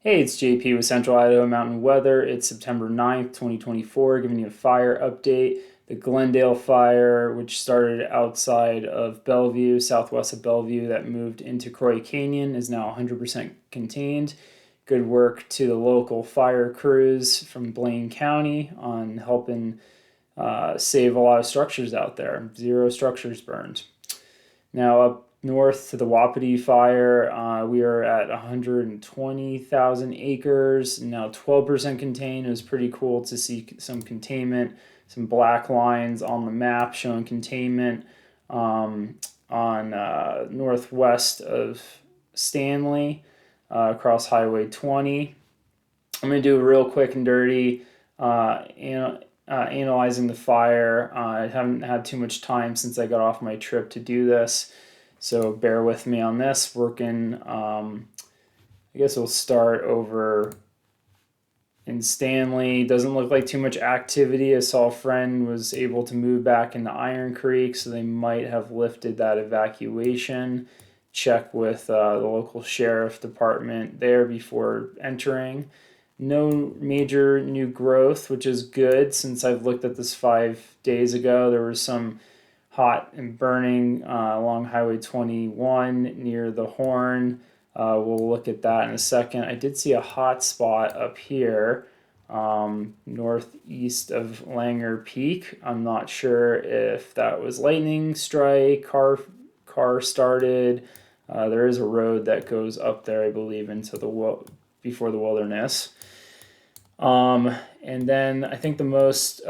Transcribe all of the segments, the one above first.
Hey, it's JP with Central Idaho Mountain Weather. It's September 9th, 2024, giving you a fire update. The Glendale fire, which started outside of Bellevue, southwest of Bellevue, that moved into Croy Canyon, is now 100% contained. Good work to the local fire crews from Blaine County on helping save a lot of structures out there. Zero structures burned. Now, up north to the Wapiti fire, we are at 120,000 acres, now 12% contained. It was pretty cool to see some containment, some black lines on the map showing containment on northwest of Stanley across Highway 20. I'm going to do a real quick and dirty analyzing the fire. I haven't had too much time since I got off my trip to do this, so bear with me on this. I guess we'll start over in Stanley. Doesn't look like too much activity. I saw a friend was able to move back into Iron Creek, so they might have lifted that evacuation. Check with the local sheriff department there before entering. No major new growth, which is good since I've looked at this 5 days ago. There was some hot and burning along Highway 21 near the Horn. We'll look at that in a second. I did see a hot spot up here northeast of Langer Peak. I'm not sure if that was lightning strike, car started. There is a road that goes up there, I believe, into the before the wilderness. And then I think the most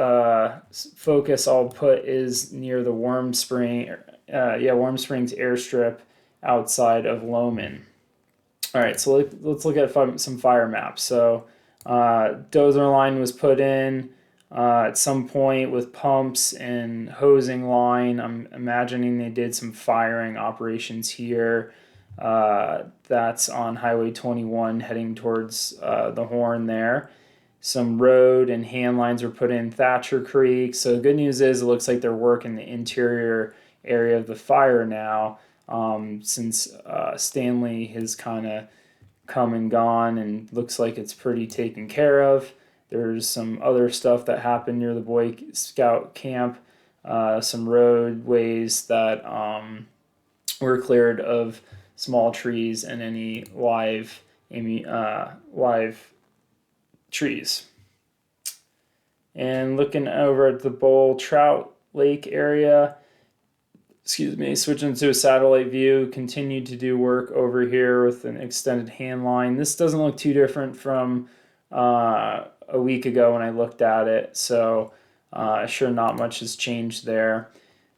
focus I'll put is near the Warm Springs airstrip outside of Loman. All right, so let's look at some fire maps. So dozer line was put in at some point with pumps and hosing line. I'm imagining they did some firing operations here. That's on Highway 21 heading towards the Horn there. Some road and hand lines were put in Thatcher Creek. So the good news is it looks like they're working the interior area of the fire now, since Stanley has kind of come and gone and looks like it's pretty taken care of. There's some other stuff that happened near the Boy Scout camp, some roadways that were cleared of small trees and any live trees. And looking over at the Bull Trout Lake area, switching to a satellite view, continued to do work over here with an extended hand line. This doesn't look too different from a week ago when I looked at it, so sure not much has changed there.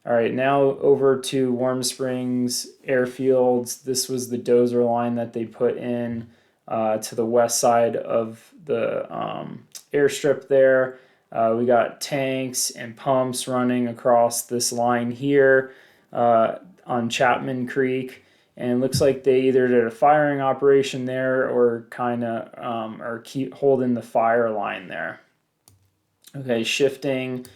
All right, now over to Warm Springs Airfields. This was the dozer line that they put in to the west side of the airstrip there. We got tanks and pumps running across this line here on Chapman Creek, and it looks like they either did a firing operation there or kind of are keep holding the fire line there. Okay, shifting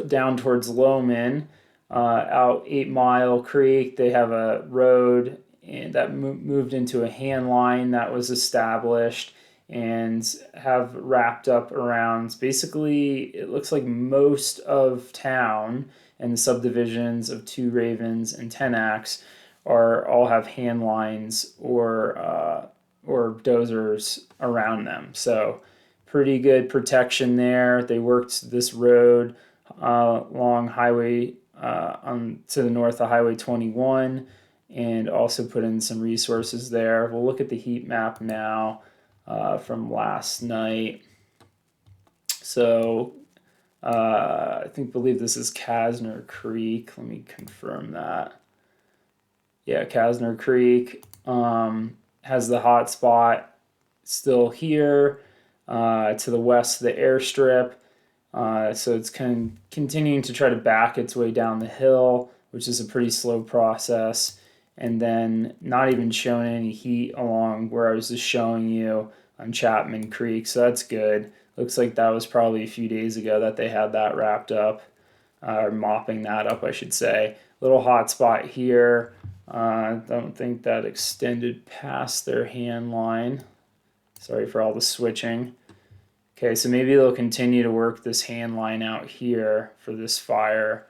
down towards Loman, out 8 Mile Creek, they have a road and that moved into a hand line that was established and have wrapped up around basically it looks like most of town and the subdivisions of Two Ravens and Tenax are all have hand lines or dozers around them. So pretty good protection there. They worked this road along highway to the north of Highway 21 and also put in some resources there. We'll look at the heat map now from last night. So believe this is Kasner Creek. Let me confirm that. Yeah, Kasner Creek has the hot spot still here to the west of the airstrip. So it's continuing to try to back its way down the hill, which is a pretty slow process. And then not even showing any heat along where I was just showing you on Chapman Creek. So that's good. Looks like that was probably a few days ago that they had that wrapped up, or mopping that up, I should say. Little hot spot here. I don't think that extended past their hand line. Sorry for all the switching. Okay, so maybe they'll continue to work this hand line out here for this fire,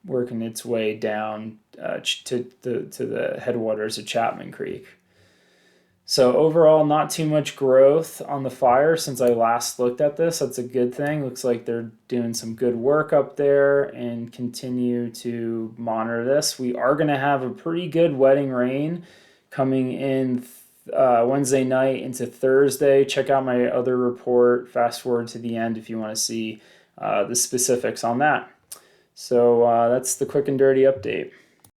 working its way down to the headwaters of Chapman Creek. So overall, not too much growth on the fire since I last looked at this. That's a good thing. Looks like they're doing some good work up there and continue to monitor this. We are going to have a pretty good wetting rain coming in Wednesday night into Thursday. Check out my other report. Fast forward to the end if you want to see the specifics on that. So that's the quick and dirty update.